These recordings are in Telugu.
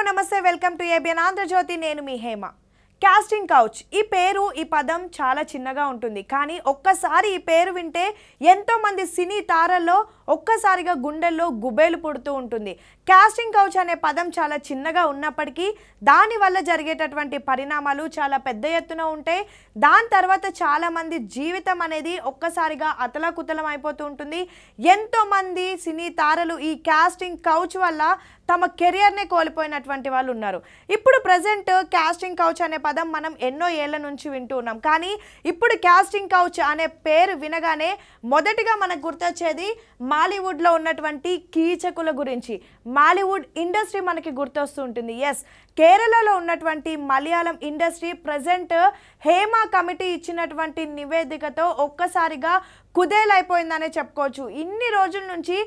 నమస్తే వెల్కమ్ టు ఏబిఎన్ ఆంధ్రజ్యోతి నేను మీ హేమ కాస్టింగ్ కౌచ్ ఈ పేరు ఈ పదం చాలా చిన్నగా ఉంటుంది కానీ ఒక్కసారి ఈ పేరు వింటే ఎంతో మంది సినీ తారల్లో ఒక్కసారిగా గుండెల్లో గుబేలు పుడుతూ ఉంటుంది కాస్టింగ్ కౌచ్ అనే పదం చాలా చిన్నగా ఉన్నప్పటికీ దాని వల్ల జరిగేటటువంటి పరిణామాలు చాలా పెద్ద ఎత్తున ఉంటాయి దాని తర్వాత చాలా మంది జీవితం అనేది ఒక్కసారిగా అతలాకుతలం అయిపోతూ ఉంటుంది ఎంతో మంది సినీ తారలు ఈ కాస్టింగ్ కౌచ్ వల్ల తమ కెరియర్నే కోల్పోయినటువంటి వాళ్ళు ఉన్నారు ఇప్పుడు ప్రెజెంట్ కాస్టింగ్ కౌచ్ అనే పదం మనం ఎన్నో ఏళ్ల నుంచి వింటూ ఉన్నాం కానీ ఇప్పుడు కాస్టింగ్ కౌచ్ అనే పేరు వినగానే మొదటిగా మనకు గుర్తొచ్చేది మాలీవుడ్లో ఉన్నటువంటి కీచకుల గురించి మాలీవుడ్ ఇండస్ట్రీ మనకి గుర్తొస్తూ ఉంటుంది ఎస్ కేరళలో ఉన్నటువంటి Malayalam industry present Hema committee ఇచ్చినటువంటి నివేదికతో ఒక్కసారిగా కుదేలైపోయిందనే చెప్పుకోవచ్చు ఇన్ని రోజుల నుంచి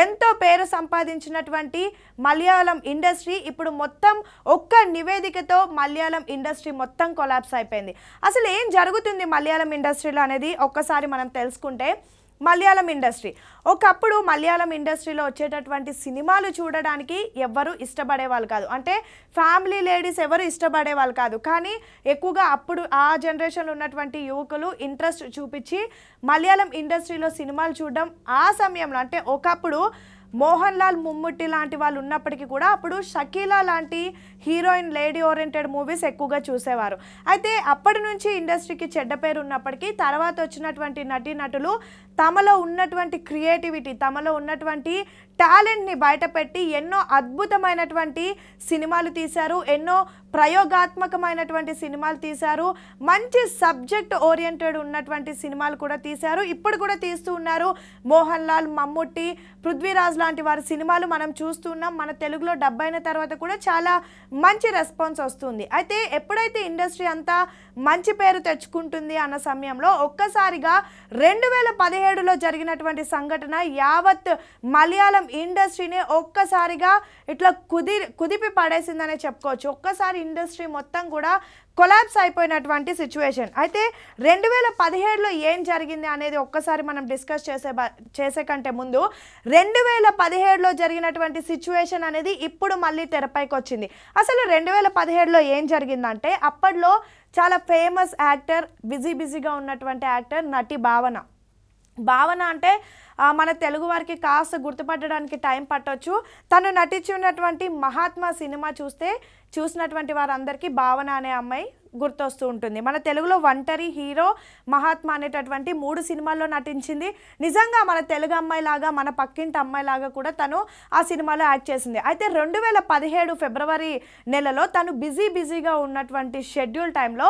ఎంతో పేరు సంపాదించినటువంటి మలయాళం ఇండస్ట్రీ ఇప్పుడు మొత్తం ఒక్క నివేదికతో మలయాళం ఇండస్ట్రీ మొత్తం కొలాప్స్ అయిపోయింది అసలు ఏం జరుగుతుంది మలయాళం ఇండస్ట్రీలో అనేది ఒక్కసారి మనం తెలుసుకుంటే మలయాళం ఇండస్ట్రీ ఒకప్పుడు మలయాళం ఇండస్ట్రీలో వచ్చేటటువంటి సినిమాలు చూడడానికి ఎవ్వరు ఇష్టపడేవాళ్ళు కాదు అంటే ఫ్యామిలీ లేడీస్ ఎవరు ఇష్టపడేవాళ్ళు కాదు కానీ ఎక్కువగా అప్పుడు ఆ జనరేషన్లో ఉన్నటువంటి యువకులు ఇంట్రెస్ట్ చూపించి మలయాళం ఇండస్ట్రీలో సినిమాలు చూడడం ఆ సమయంలో అంటే ఒకప్పుడు మోహన్ లాల్ మమ్ముట్టి లాంటి వాళ్ళు ఉన్నప్పటికీ కూడా అప్పుడు షకీలా లాంటి హీరోయిన్ లేడీ ఓరియంటెడ్ మూవీస్ ఎక్కువగా చూసేవారు అయితే అప్పటి నుంచి ఇండస్ట్రీకి చెడ్డ పేరు ఉన్నప్పటికీ తర్వాత వచ్చినటువంటి నటీనటులు తమలో ఉన్నటువంటి క్రియేటివిటీ తమలో ఉన్నటువంటి టాలెంట్ని బయటపెట్టి ఎన్నో అద్భుతమైనటువంటి సినిమాలు తీశారు ఎన్నో ప్రయోగాత్మకమైనటువంటి సినిమాలు తీశారు మంచి సబ్జెక్ట్ ఓరియంటెడ్ ఉన్నటువంటి సినిమాలు కూడా తీశారు ఇప్పుడు కూడా తీస్తూ ఉన్నారు మోహన్ లాల్ మమ్ముట్టి పృథ్వీరాజ్ లాంటి వారి సినిమాలు మనం చూస్తున్నాం మన తెలుగులో డబ్ అయిన తర్వాత కూడా చాలా మంచి రెస్పాన్స్ వస్తుంది అయితే ఎప్పుడైతే ఇండస్ట్రీ అంతా మంచి పేరు తెచ్చుకుంటుంది అన్న సమయంలో ఒక్కసారిగా 2017లో జరిగినటువంటి సంఘటన యావత్ మలయాళం ఇండస్ట్రీని ఒక్కసారిగా ఇట్లా కుదిపి పడేసిందనే చెప్పుకోవచ్చు ఒక్కసారి ఇండస్ట్రీ మొత్తం కూడా కొలాప్స్ అయిపోయినటువంటి సిచ్యువేషన్ అయితే 2017లో ఏం జరిగింది అనేది ఒక్కసారి మనం డిస్కస్ చేసే కంటే ముందు 2017లో జరిగినటువంటి సిచ్యువేషన్ అనేది ఇప్పుడు మళ్ళీ తెరపైకి వచ్చింది అసలు 2017లో ఏం జరిగిందంటే అప్పట్లో చాలా ఫేమస్ యాక్టర్ బిజీగా ఉన్నటువంటి యాక్టర్ నటి భావన అంటే మన తెలుగు వారికి కాస్త గుర్తుపట్టడానికి టైం పట్టొచ్చు తను నటించినటువంటి మహాత్మా సినిమా చూసినటువంటి వారందరికీ భావన అనే అమ్మాయి గుర్తొస్తూ ఉంటుంది మన తెలుగులో ఒంటరి హీరో మహాత్మా అనేటటువంటి 3 సినిమాల్లో నటించింది నిజంగా మన తెలుగు అమ్మాయిలాగా మన పక్కింటి అమ్మాయిలాగా కూడా తను ఆ సినిమాలో యాక్ట్ చేసింది అయితే 2017 ఫిబ్రవరి నెలలో తను బిజీగా ఉన్నటువంటి షెడ్యూల్ టైంలో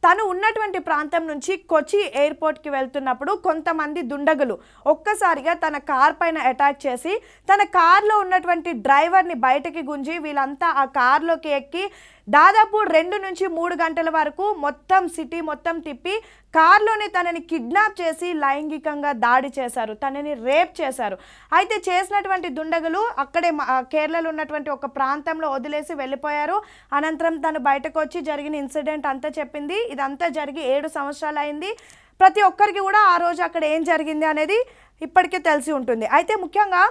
తను ఉన్నటువంటి ప్రాంతం నుంచి కొచ్చి ఎయిర్పోర్ట్కి వెళ్తున్నప్పుడు కొంతమంది దుండగులు ఒక్కసారిగా తన కార్ పైన అటాక్ చేసి తన కార్లో ఉన్నటువంటి డ్రైవర్ని బయటకి గుంజి వీళ్ళంతా ఆ కార్లోకి ఎక్కి దాదాపు 2 నుంచి 3 గంటల వరకు మొత్తం సిటీ మొత్తం తిప్పి కార్లోనే తనని కిడ్నాప్ చేసి లైంగికంగా దాడి చేశారు తనని రేప్ చేశారు అయితే చేసినటువంటి దుండగులు అక్కడే కేరళలో ఉన్నటువంటి ఒక ప్రాంతంలో వదిలేసి వెళ్ళిపోయారు అనంతరం తను బయటకు వచ్చి జరిగిన ఇన్సిడెంట్ అంతా చెప్పింది ఇదంతా జరిగి 7 సంవత్సరాలు అయింది ప్రతి ఒక్కరికి కూడా ఆ రోజు అక్కడ ఏం జరిగింది అనేది ఇప్పటికే తెలిసి ఉంటుంది అయితే ముఖ్యంగా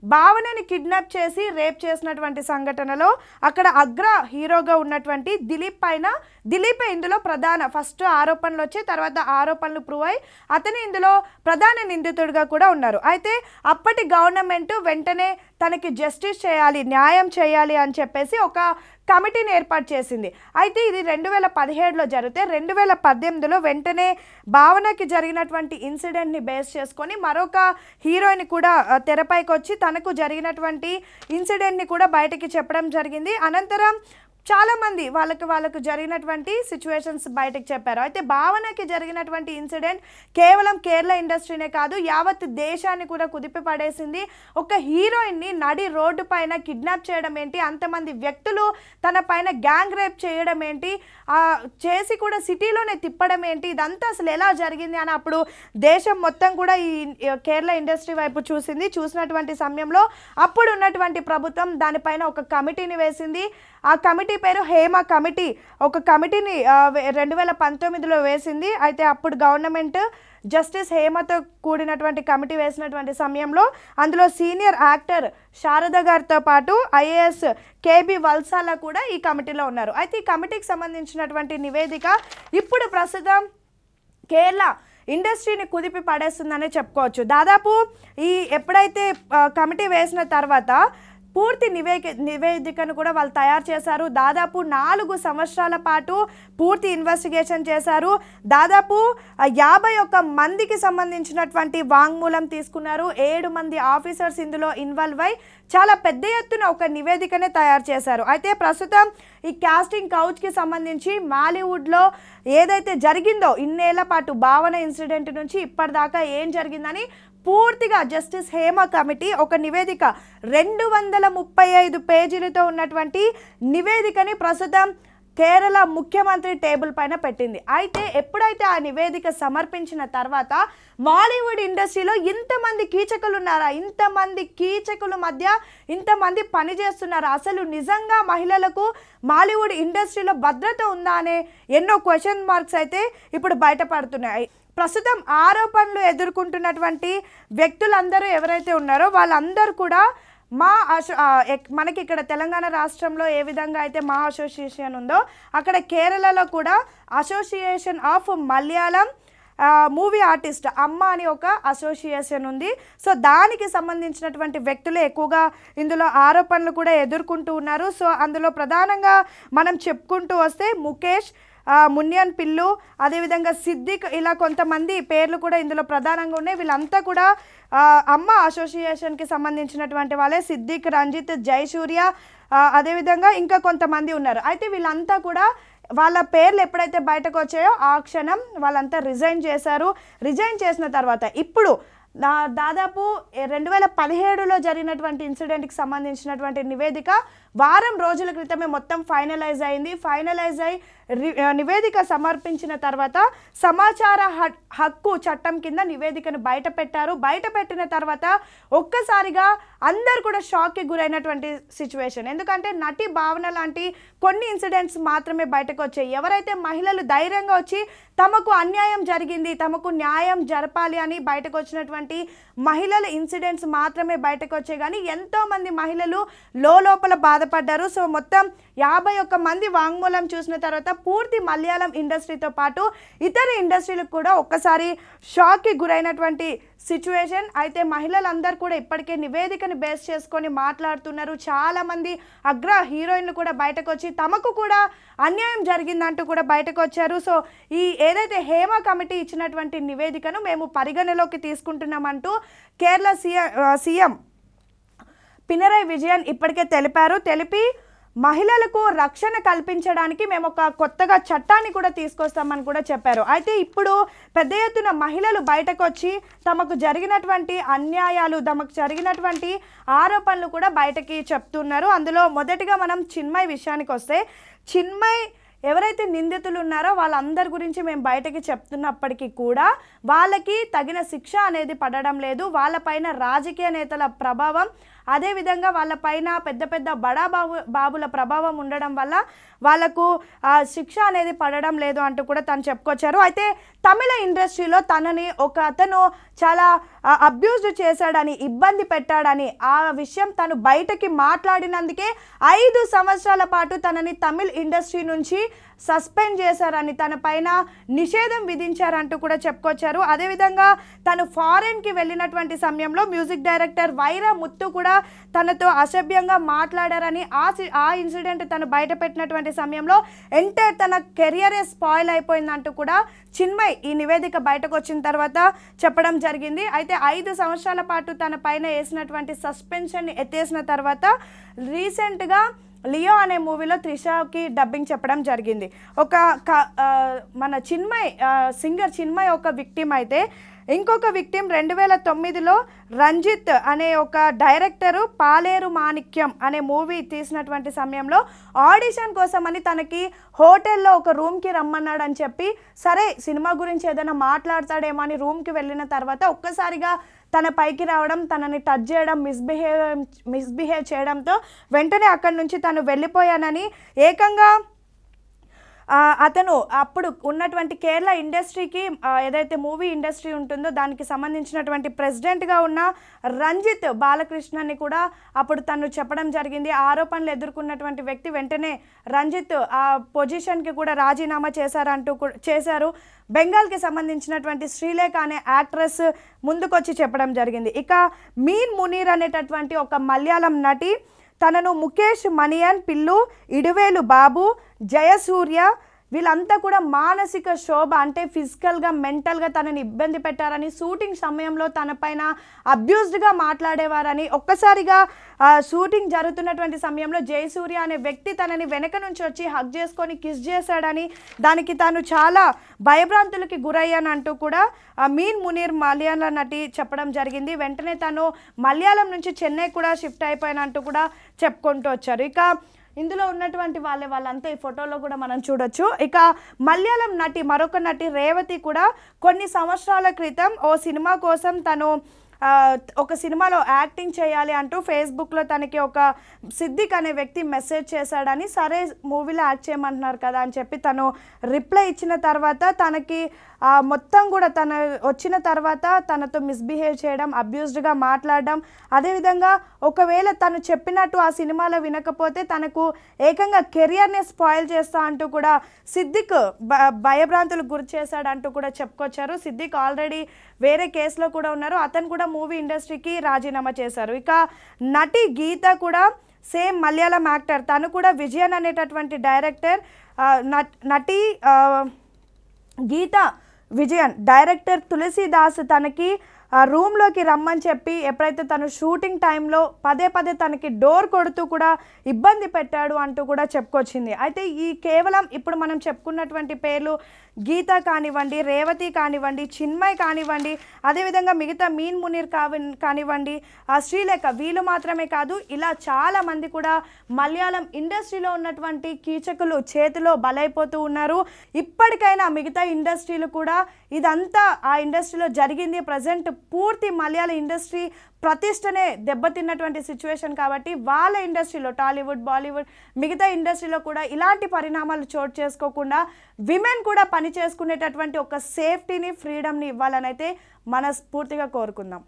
భావనని కిడ్నాప్ చేసి రేప్ చేసినటువంటి సంఘటనలో అక్కడ అగ్ర హీరోగా ఉన్నటువంటి దిలీపే ఇందులో ప్రధాన ఫస్ట్ ఆరోపణలు వచ్చి తర్వాత ఆరోపణలు ప్రూవ్ అయ్యి అతను ఇందులో ప్రధాన నిందితుడిగా కూడా ఉన్నారు అయితే అప్పటి గవర్నమెంట్ వెంటనే తనకి జస్టిస్ చేయాలి న్యాయం చేయాలి అని చెప్పేసి ఒక కమిటీని ఏర్పాటు చేసింది అయితే ఇది 2017లో జరిగితే 2018లో వెంటనే భావనకి జరిగినటువంటి ఇన్సిడెంట్ని బేస్ చేసుకొని మరొక హీరోయిన్ కూడా తెరపైకి వచ్చి తనకు జరిగినటువంటి ఇన్సిడెంట్ని కూడా బయటకి చెప్పడం జరిగింది అనంతరం చాలామంది వాళ్ళకు జరిగినటువంటి సిచ్యువేషన్స్ బయటకు చెప్పారు అయితే భావనకి జరిగినటువంటి ఇన్సిడెంట్ కేవలం కేరళ ఇండస్ట్రీనే కాదు యావత్ దేశాన్ని కూడా కుదిపి పడేసింది ఒక హీరోయిన్ని నడి రోడ్డు పైన కిడ్నాప్ చేయడం ఏంటి అంతమంది వ్యక్తులు తన పైన గ్యాంగ్ రేప్ చేయడం ఏంటి చేసి కూడా సిటీలోనే తిప్పడం ఏంటి ఇదంతా అసలు ఎలా జరిగింది అని అప్పుడు దేశం మొత్తం కూడా ఈ కేరళ ఇండస్ట్రీ వైపు చూసినటువంటి సమయంలో అప్పుడు ఉన్నటువంటి ప్రభుత్వం దానిపైన ఒక కమిటీని వేసింది ఆ కమిటీ పేరు హేమ కమిటీ. ఒక కమిటీని 2019లో వేసింది. అయితే అప్పుడు గవర్నమెంట్ జస్టిస్ హేమతో కూడినటువంటి కమిటీ వేసినటువంటి సమయంలో అందులో సీనియర్ యాక్టర్ శారద గారితో పాటు ఐఏఎస్ కేబి వల్సాల కూడా ఈ కమిటీలో ఉన్నారు. అయితే ఈ కమిటీకి సంబంధించినటువంటి నివేదిక ఇప్పుడు ప్రస్తుతం కేరళ ఇండస్ట్రీని కుదిపి పడేస్తుందనే చెప్పుకోవచ్చు. దాదాపు ఈ ఎప్పుడైతే కమిటీ వేసిన తర్వాత పూర్తి నివేదికను కూడా వాళ్ళు తయారు చేశారు. దాదాపు 4 సంవత్సరాల పాటు పూర్తి ఇన్వెస్టిగేషన్ చేశారు. దాదాపు 51 మందికి సంబంధించినటువంటి వాంగ్మూలం తీసుకున్నారు. 7 మంది ఆఫీసర్స్ ఇందులో ఇన్వాల్వ్ అయి చాలా పెద్ద ఎత్తున ఒక నివేదికనే తయారు చేశారు. అయితే ప్రస్తుతం ఈ కాస్టింగ్ కౌచ్కి సంబంధించి మాలీవుడ్లో ఏదైతే జరిగిందో ఇన్నేళ్ల పాటు భావన ఇన్సిడెంట్ నుంచి ఇప్పటిదాకా ఏం జరిగిందని పూర్తిగా జస్టిస్ హేమ కమిటీ ఒక నివేదిక 235 పేజీలతో ఉన్నటువంటి నివేదికని ప్రస్తుతం కేరళ ముఖ్యమంత్రి టేబుల్ పైన పెట్టింది. అయితే ఎప్పుడైతే ఆ నివేదిక సమర్పించిన తర్వాత మాలీవుడ్ ఇండస్ట్రీలో ఇంతమంది కీచకులు ఉన్నారా, ఇంతమంది కీచకుల మధ్య ఇంతమంది పని చేస్తున్నారా, అసలు నిజంగా మహిళలకు మాలీవుడ్ ఇండస్ట్రీలో భద్రత ఉందా అనే ఎన్నో క్వశ్చన్ మార్క్స్ అయితే ఇప్పుడు బయటపడుతున్నాయి. ప్రస్తుతం ఆరోపణలు ఎదుర్కొంటున్నటువంటి వ్యక్తులందరూ ఎవరైతే ఉన్నారో వాళ్ళందరూ కూడా మనకి ఇక్కడ తెలంగాణ రాష్ట్రంలో ఏ విధంగా అయితే మా అసోసియేషన్ ఉందో అక్కడ కేరళలో కూడా association of Malayalam movie artist అమ్మ అని ఒక అసోసియేషన్ ఉంది. సో దానికి సంబంధించినటువంటి వ్యక్తులు ఎక్కువగా ఇందులో ఆరోపణలు కూడా ఎదుర్కొంటూ ఉన్నారు. సో అందులో ప్రధానంగా మనం చెప్పుకుంటూ వస్తే ముఖేష్, మున్యన్ పిల్లు, అదేవిధంగా సిద్దిక్, ఇలా కొంతమంది పేర్లు కూడా ఇందులో ప్రధానంగా ఉన్నాయి. వీళ్ళంతా కూడా అమ్మ అసోసియేషన్కి సంబంధించినటువంటి వాళ్ళే. సిద్దిక్, రంజిత్, జయసూర్య, అదేవిధంగా ఇంకా కొంతమంది ఉన్నారు. అయితే వీళ్ళంతా కూడా వాళ్ళ పేర్లు ఎప్పుడైతే బయటకు వచ్చాయో ఆ క్షణం వాళ్ళంతా రిజైన్ చేశారు. రిజైన్ చేసిన తర్వాత ఇప్పుడు దాదాపు 2017లో జరిగినటువంటి ఇన్సిడెంట్కి సంబంధించినటువంటి నివేదిక వారం రోజుల క్రితమే మొత్తం ఫైనలైజ్ అయింది. ఫైనలైజ్ అయి నివేదిక సమర్పించిన తర్వాత సమాచార హక్కు చట్టం కింద నివేదికను బయట పెట్టారు. బయట పెట్టిన తర్వాత ఒక్కసారిగా అందరు కూడా షాక్కి గురైనటువంటి సిచ్యువేషన్. ఎందుకంటే నటి భావన లాంటి కొన్ని ఇన్సిడెంట్స్ మాత్రమే బయటకు వచ్చాయి. ఎవరైతే మహిళలు ధైర్యంగా వచ్చి తమకు అన్యాయం జరిగింది, తమకు న్యాయం జరపాలి అని బయటకు వచ్చినటువంటి మహిళల ఇన్సిడెంట్స్ మాత్రమే బయటకు వచ్చాయి. కానీ ఎంతోమంది మహిళలు లోపల బాధపడ్డారు. సో మొత్తం 51 మంది వాంగ్మూలం చూసిన తర్వాత పూర్తి మలయాళం ఇండస్ట్రీతో పాటు ఇతర ఇండస్ట్రీలకు కూడా ఒక్కసారి షాక్కి గురైనటువంటి సిచ్యువేషన్. అయితే మహిళలందరూ కూడా ఇప్పటికే నివేదికని బేస్ చేసుకొని మాట్లాడుతున్నారు. చాలామంది అగ్ర హీరోయిన్లు కూడా బయటకు వచ్చి తమకు కూడా అన్యాయం జరిగిందంటూ కూడా బయటకు వచ్చారు. సో ఈ ఏదైతే హేమ కమిటీ ఇచ్చినటువంటి నివేదికను మేము పరిగణలోకి తీసుకుంటున్నామంటూ కేరళ సీఎం పినరై విజయన్ ఇప్పటికే తెలిపి మహిళలకు రక్షణ కల్పించడానికి మేము ఒక కొత్తగా చట్టాన్ని కూడా తీసుకొస్తామని కూడా చెప్పారు. అయితే ఇప్పుడు పెద్ద ఎత్తున మహిళలు బయటకు వచ్చి తమకు జరిగినటువంటి అన్యాయాలు, తమకు జరిగినటువంటి ఆరోపణలు కూడా బయటకి చెప్తున్నారు. అందులో మొదటిగా మనం చిన్మయ్ విషయానికి వస్తే, చిన్మయ్ ఎవరైతే నిందితులు ఉన్నారో వాళ్ళందరి గురించి మేము బయటకి చెప్తున్నప్పటికీ కూడా వాళ్ళకి తగిన శిక్ష అనేది పడడం లేదు. వాళ్ళపైన రాజకీయ నేతల ప్రభావం, అదేవిధంగా వాళ్ళపైన పెద్ద పెద్ద బడా బాబుల ప్రభావం ఉండడం వల్ల వాళ్ళకు శిక్ష అనేది పడడం లేదు అంటూ కూడా తను చెప్పుకొచ్చారు. అయితే తమిళ ఇండస్ట్రీలో తనని ఒక అతను చాలా అబ్యూజ్డ్ చేశాడని, ఇబ్బంది పెట్టాడని, ఆ విషయం తను బయటకి మాట్లాడినందుకే 5 సంవత్సరాల పాటు తనని తమిళ్ ఇండస్ట్రీ నుంచి సస్పెండ్ చేశారని, తన పైన నిషేధం విధించారంటూ కూడా చెప్పుకొచ్చారు. అదేవిధంగా తను ఫారెన్కి వెళ్ళినటువంటి సమయంలో మ్యూజిక్ డైరెక్టర్ వైరా ముత్తు కూడా తనతో అసభ్యంగా మాట్లాడారని, ఆ ఇన్సిడెంట్ తను బయట పెట్టినటువంటి సమయంలో తన కెరియరే స్పాయిల్ అయిపోయిందంటూ కూడా చిన్మయ్ ఈ నివేదిక బయటకు వచ్చిన తర్వాత చెప్పడం జరిగింది. అయితే 5 సంవత్సరాల పాటు తన పైన వేసినటువంటి సస్పెన్షన్ ఎత్తేసిన తర్వాత రీసెంట్గా లియో అనే మూవీలో త్రిషకి డబ్బింగ్ చెప్పడం జరిగింది. మన చిన్మయ్ సింగర్ చిన్మయ్ ఒక విక్టిమ్ అయితే, ఇంకొక విక్టిమ్ 2009లో రంజిత్ అనే ఒక డైరెక్టరు పాలేరు మాణిక్యం అనే మూవీ తీసినటువంటి సమయంలో ఆడిషన్ కోసమని తనకి హోటల్లో ఒక రూమ్కి రమ్మన్నాడు అని చెప్పి, సరే సినిమా గురించి ఏదైనా మాట్లాడతాడేమో అని రూమ్కి వెళ్ళిన తర్వాత ఒక్కసారిగా తన పైకి రావడం, తనని టచ్ చేయడం, మిస్బిహేవ్ చేయడంతో వెంటనే అక్కడి నుంచి తను వెళ్ళిపోయానని ఏకంగా అతను అప్పుడు ఉన్నటువంటి కేరళ ఇండస్ట్రీకి ఏదైతే మూవీ ఇండస్ట్రీ ఉంటుందో దానికి సంబంధించినటువంటి ప్రెసిడెంట్గా ఉన్న రంజిత్ బాలకృష్ణని కూడా అప్పుడు తను చెప్పడం జరిగింది. ఆరోపణలు ఎదుర్కొన్నటువంటి వ్యక్తి వెంటనే రంజిత్ ఆ పొజిషన్కి కూడా రాజీనామా చేశారు. బెంగాల్కి సంబంధించినటువంటి శ్రీలేఖ అనే యాక్ట్రెస్ ముందుకొచ్చి చెప్పడం జరిగింది. ఇక మీన్ మునీర్ అనేటటువంటి ఒక మలయాళం నటి తనను ముఖేష్ మనియన్, పిల్లు, ఇడువేలు బాబు, జయసూర్య వీళ్ళంతా కూడా మానసిక శోభ అంటే ఫిజికల్గా మెంటల్గా తనని ఇబ్బంది పెట్టారని, షూటింగ్ సమయంలో తన పైన అబ్యూజ్డ్గా మాట్లాడేవారని, ఒక్కసారిగా షూటింగ్ జరుగుతున్నటువంటి సమయంలో జయసూర్య అనే వ్యక్తి తనని వెనక నుంచి వచ్చి హగ్ చేసుకొని కిస్ చేశాడని, దానికి తాను చాలా భయభ్రాంతులకి గురయ్యానంటూ కూడా మీన్ మునీర్ మలయాళ నటి చెప్పడం జరిగింది. వెంటనే తను మలయాళం నుంచి చెన్నై కూడా షిఫ్ట్ అయిపోయినంటూ కూడా చెప్పుకుంటూ వచ్చారు. ఇక ఇందులో ఉన్నటువంటి వాళ్ళంతా ఈ ఫోటోలో కూడా మనం చూడొచ్చు. ఇక మలయాళం నటి మరొక నటి రేవతి కూడా కొన్ని సంవత్సరాల క్రితం ఓ సినిమా కోసం తను ఒక సినిమాలో యాక్టింగ్ చేయాలి అంటూ ఫేస్బుక్లో తనకి ఒక సిద్దిక్ అనే వ్యక్తి మెసేజ్ చేశాడని, సరే మూవీలో యాక్ట్ చేయమంటున్నారు కదా అని చెప్పి తను రిప్లై ఇచ్చిన తర్వాత తనకి మొత్తం కూడా తన వచ్చిన తర్వాత తనతో మిస్బిహేవ్ చేయడం, అబ్యూజ్డ్గా మాట్లాడడం, అదేవిధంగా ఒకవేళ తను చెప్పినట్టు ఆ సినిమాలో వినకపోతే తనకు ఏకంగా కెరియర్నే స్పాయిల్ చేస్తా అంటూ కూడా సిద్దిక్ భయభ్రాంతులకు గురి చేశాడంటూ కూడా చెప్పుకొచ్చారు. సిద్దిక్ ఆల్రెడీ వేరే కేసులో కూడా ఉన్నారు. అతను కూడా మూవీ ఇండస్ట్రీకి రాజీనామా చేశారు. ఇక నటి గీత కూడా సేమ్ మలయాళం యాక్టర్, తను కూడా విజయన్ అనేటటువంటి డైరెక్టర్ నటి గీత విజయన్ డైరెక్టర్ తులసీదాస్ తనకి రూమ్లోకి రమ్మని చెప్పి ఎప్పుడైతే తను షూటింగ్ టైంలో పదే తనకి డోర్ కొడుతూ కూడా ఇబ్బంది పెట్టాడు అంటూ కూడా చెప్పుకొచ్చింది. అయితే ఈ కేవలం ఇప్పుడు మనం చెప్పుకున్నటువంటి పేర్లు గీత కానివ్వండి, రేవతి కానివ్వండి, చిన్మయ్ కానివ్వండి, అదేవిధంగా మిగతా మీన్ మునీర్ కానివ్వండి, శ్రీలేఖ వీళ్ళు మాత్రమే కాదు, ఇలా చాలామంది కూడా మలయాళం ఇండస్ట్రీలో ఉన్నటువంటి కీచకులు చేతిలో బలైపోతూ ఉన్నారు. ఇప్పటికైనా మిగతా ఇండస్ట్రీలు కూడా ఇదంతా ఆ ఇండస్ట్రీలో జరిగింది. ప్రజెంట్ పూర్తి మలయాళ ఇండస్ట్రీ ప్రతిష్టనే దెబ్బతిన్నటువంటి సిచ్యువేషన్ కాబట్టి వాళ్ళ ఇండస్ట్రీలో టాలీవుడ్, బాలీవుడ్ మిగతా ఇండస్ట్రీలో కూడా ఇలాంటి పరిణామాలు చోటు చేసుకోకుండా విమెన్ కూడా పని చేసుకునేటటువంటి ఒక సేఫ్టీని, ఫ్రీడమ్ని ఇవ్వాలని అయితే మనస్ఫూర్తిగా కోరుకుందాం.